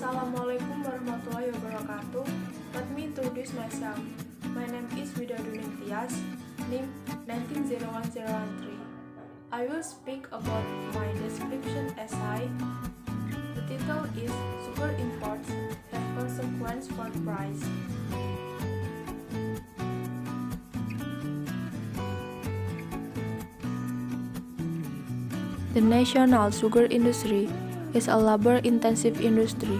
Assalamualaikum warahmatullahi wabarakatuh. Let me introduce myself. My name is Widaduni Tias, NIM 19010113. I will speak about my description essay. The title is Sugar Imports Have Consequence for Price. The national sugar industry is a labor-intensive industry,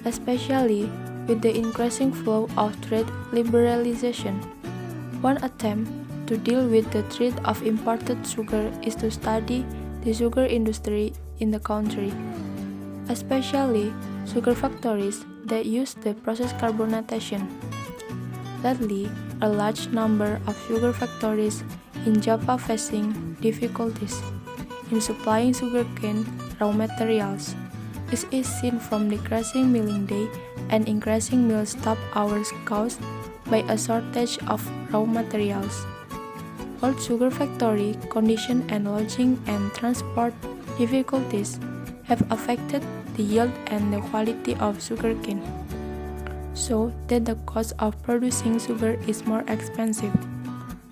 especially with the increasing flow of trade liberalization. One attempt to deal with the threat of imported sugar is to study the sugar industry in the country, especially sugar factories that use the process carbonation. Lately, a large number of sugar factories in Java facing difficulties in supplying sugarcane raw materials. This is seen from decreasing milling day and increasing mill stop hours caused by a shortage of raw materials. Old sugar factory condition and lodging and transport difficulties have affected the yield and the quality of sugarcane, so that the cost of producing sugar is more expensive.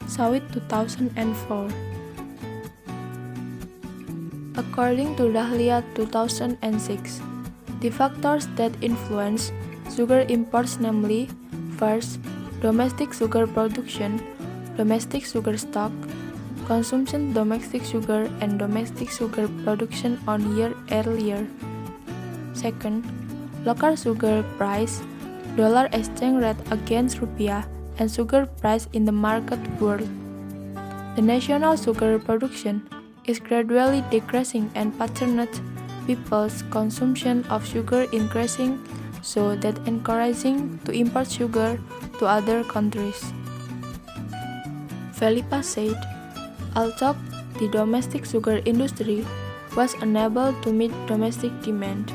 Sawit 2004. According to Dahlia 2006, the factors that influence sugar imports namely: first, domestic sugar production, domestic sugar stock, consumption domestic sugar and domestic sugar production on year earlier. Second, local sugar price, dollar exchange rate against rupiah, and sugar price in the market world. The national sugar production is gradually decreasing and patronage people's consumption of sugar increasing, so that encouraging to import sugar to other countries. Felipa said, although the domestic sugar industry was unable to meet domestic demand,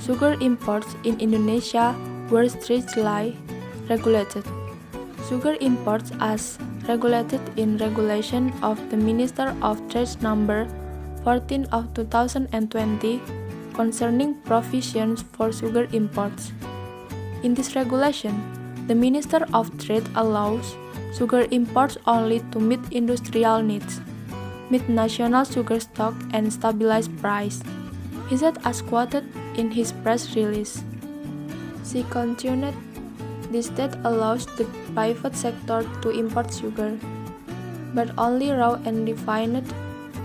sugar imports in Indonesia were strictly regulated. Sugar imports as regulated in Regulation of the Minister of Trade Number 14 of 2020 concerning provisions for sugar imports. In this regulation, the Minister of Trade allows sugar imports only to meet industrial needs, meet national sugar stock, and stabilize price. He said as quoted in his press release. She continued, the state allows the private sector to import sugar, but only raw and refined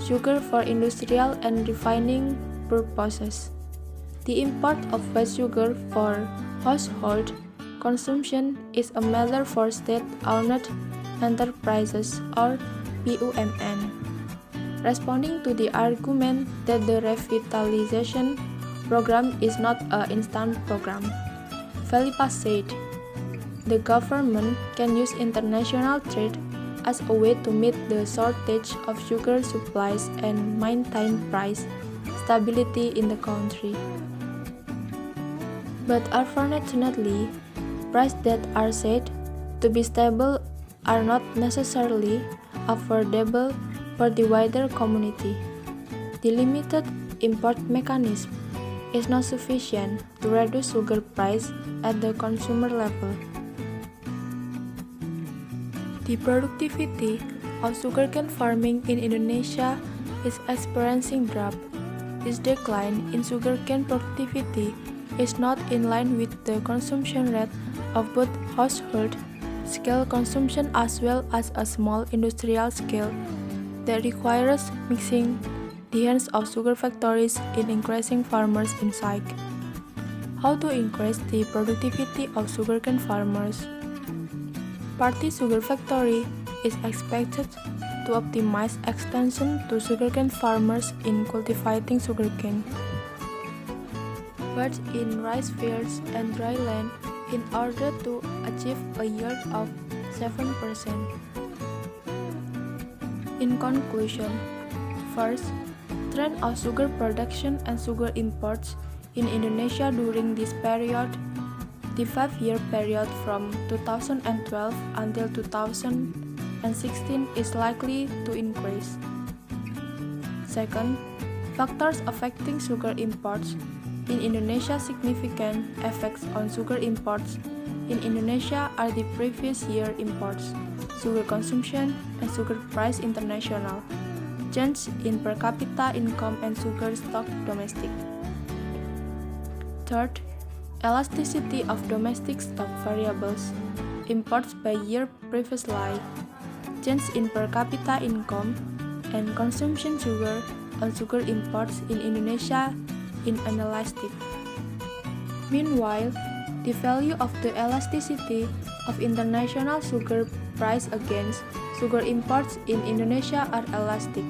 sugar for industrial and refining purposes. The import of white sugar for household consumption is a matter for state-owned enterprises or BUMN. Responding to the argument that the revitalization program is not an instant program, Felipa said, the government can use international trade as a way to meet the shortage of sugar supplies and maintain price stability in the country. But unfortunately, prices that are said to be stable are not necessarily affordable for the wider community. The limited import mechanism is not sufficient to reduce sugar price at the consumer level. The productivity of sugarcane farming in Indonesia is experiencing drop. This decline in sugarcane productivity is not in line with the consumption rate of both household scale consumption as well as a small industrial scale that requires mixing the hands of sugar factories in increasing farmers' insight. How to increase the productivity of sugarcane farmers? Party Sugar Factory is expected to optimize extension to sugarcane farmers in cultivating sugarcane, but in rice fields and dry land in order to achieve a yield of 7%. In conclusion, first, trend of sugar production and sugar imports in Indonesia during this period. The 5-year period from 2012 until 2016 is likely to increase. Second, factors affecting sugar imports In Indonesia, significant effects on sugar imports in Indonesia are the previous year imports, sugar consumption, and sugar price international, change in per capita income and sugar stock domestic. Third, elasticity of domestic stock variables, imports by year previously, change in per capita income, and consumption sugar on sugar imports in Indonesia inelastic. Meanwhile, the value of the elasticity of international sugar price against sugar imports in Indonesia are elastic.